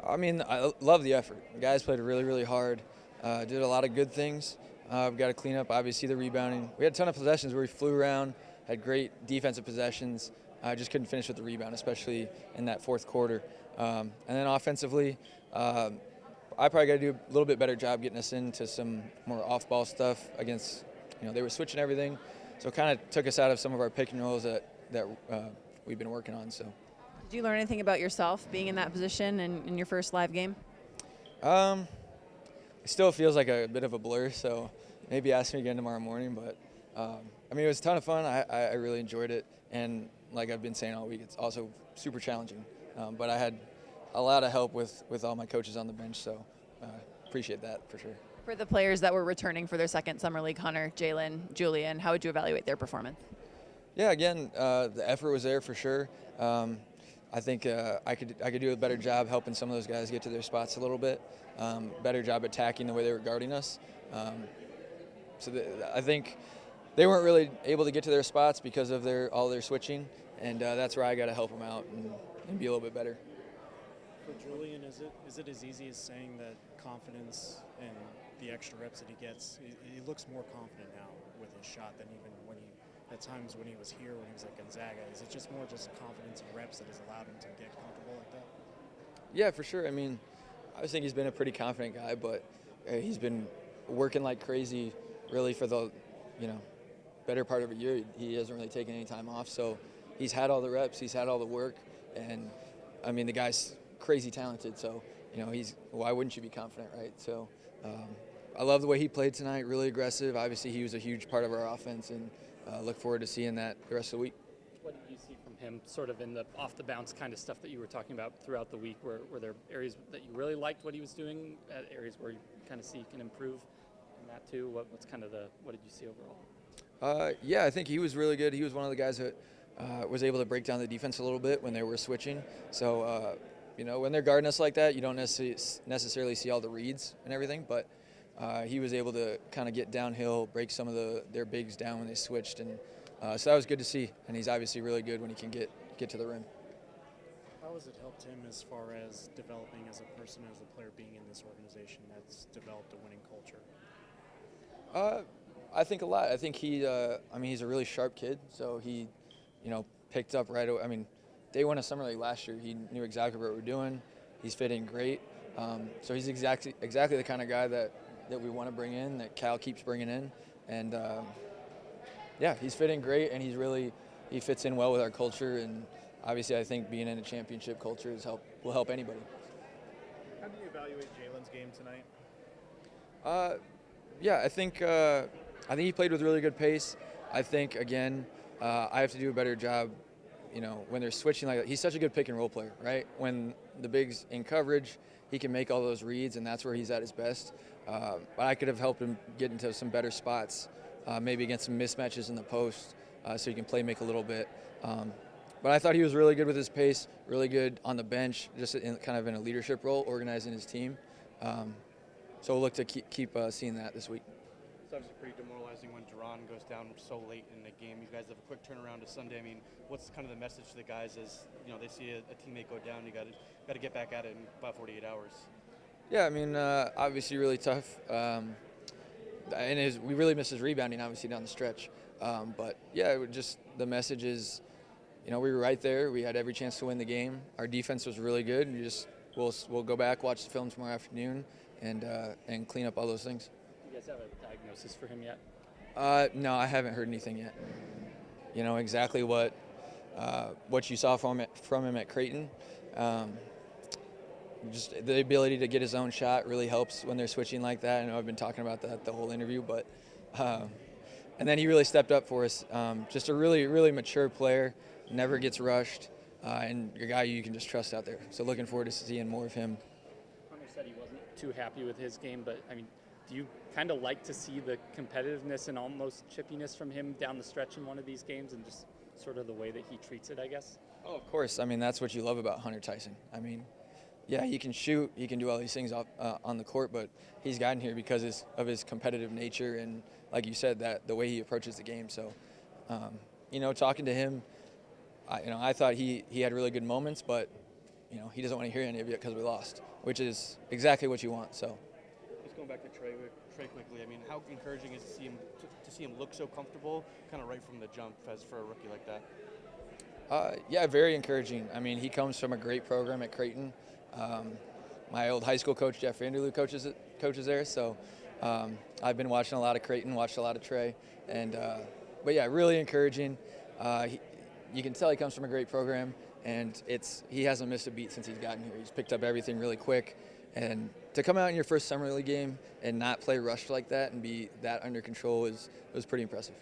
I mean, I love the effort. The guys played really, really hard, did a lot of good things. We've got to clean up, obviously, the rebounding. We had a ton of possessions where we flew around, had great defensive possessions. I just couldn't finish with the rebound, especially in that fourth quarter. And then offensively, I probably got to do a little bit better job getting us into some more off-ball stuff against, they were switching everything. So it kind of took us out of some of our pick and rolls that we've been working on. So. Did you learn anything about yourself being in that position and in your first live game? It still feels like a bit of a blur, so maybe ask me again tomorrow morning. But, I mean, it was a ton of fun. I really enjoyed it. And like I've been saying all week, it's also super challenging. But I had a lot of help with all my coaches on the bench, so appreciate that for sure. For the players that were returning for their second summer league, Hunter, Jalen, Julian, how would you evaluate their performance? Yeah, again, the effort was there for sure. I think I could do a better job helping some of those guys get to their spots a little bit. Better job attacking the way they were guarding us. I think they weren't really able to get to their spots because of all their switching, and that's where I got to help them out and be a little bit better. For Julian, is it as easy as saying that confidence and the extra reps that he gets, he looks more confident now with his shot than even at times when he was here, when he was at Gonzaga? Is it just more just confidence and reps that has allowed him to get comfortable like that? Yeah, for sure. I mean, I think he's been a pretty confident guy, but he's been working like crazy really for the, better part of a year. He hasn't really taken any time off, so he's had all the reps, he's had all the work, and I mean, the guy's crazy talented, so, why wouldn't you be confident, right? So I love the way he played tonight, really aggressive. Obviously, he was a huge part of our offense, and look forward to seeing that the rest of the week. What did you see from him sort of in the off-the-bounce kind of stuff that you were talking about throughout the week? Were there areas that you really liked what he was doing, areas where you kind of see he can improve in that too? What did you see overall? Yeah, I think he was really good. He was one of the guys that was able to break down the defense a little bit when they were switching. So, when they're guarding us like that, you don't necessarily see all the reads and everything, but he was able to kind of get downhill, break some of their bigs down when they switched, and so that was good to see. And he's obviously really good when he can get to the rim. How has it helped him as far as developing as a person, as a player, being in this organization that's developed a winning culture? I think a lot. I think he's a really sharp kid, so he, picked up right away. I mean, day one of summer league last year, he knew exactly what we were doing. He's fitting great. So he's exactly the kind of guy that we want to bring in, that Cal keeps bringing in. And, he's fitting great, and he fits in well with our culture. And obviously I think being in a championship culture will help anybody. How do you evaluate Jalen's game tonight? I think he played with really good pace. I think, again, I have to do a better job, when they're switching like that. He's such a good pick and roll player, right? When the big's in coverage, he can make all those reads, and that's where he's at his best. But I could have helped him get into some better spots, maybe against some mismatches in the post, so he can make a little bit. But I thought he was really good with his pace, really good on the bench, just in a leadership role, organizing his team. So we'll look to keep seeing that this week. It's obviously pretty demoralizing when Duran goes down so late in the game. You guys have a quick turnaround to Sunday. I mean, what's kind of the message to the guys as they see a teammate go down? You got to get back at it in about 48 hours. Yeah, I mean, obviously really tough. We really missed his rebounding, obviously, down the stretch. But yeah, the message is, we were right there. We had every chance to win the game. Our defense was really good. We'll go back, watch the film tomorrow afternoon, and clean up all those things. You guys have a diagnosis for him yet? No, I haven't heard anything yet. Exactly what you saw from him at Creighton. Just the ability to get his own shot really helps when they're switching like that. I know I've been talking about that the whole interview, but and then he really stepped up for us. Just a really, really mature player, never gets rushed, and a guy you can just trust out there. So looking forward to seeing more of him. Hunter said he wasn't too happy with his game, but I mean, do you kind of like to see the competitiveness and almost chippiness from him down the stretch in one of these games, and just sort of the way that he treats it, I guess? Oh, of course. I mean, that's what you love about Hunter Tyson. I mean, yeah, he can shoot, he can do all these things on the court, but he's gotten here because of his competitive nature and, like you said, that the way he approaches the game. So, talking to him, I thought he had really good moments, but he doesn't want to hear any of it because we lost, which is exactly what you want. So. Just going back to Trey quickly. I mean, how encouraging is to see him look so comfortable, kind of right from the jump, as for a rookie like that? Yeah, very encouraging. I mean, he comes from a great program at Creighton. My old high school coach, Jeff Vanderloo, coaches there. So I've been watching a lot of Creighton, watched a lot of Trey. But yeah, really encouraging. You can tell he comes from a great program, and he hasn't missed a beat since he's gotten here. He's picked up everything really quick. And to come out in your first summer league game and not play rushed like that and be that under control was pretty impressive.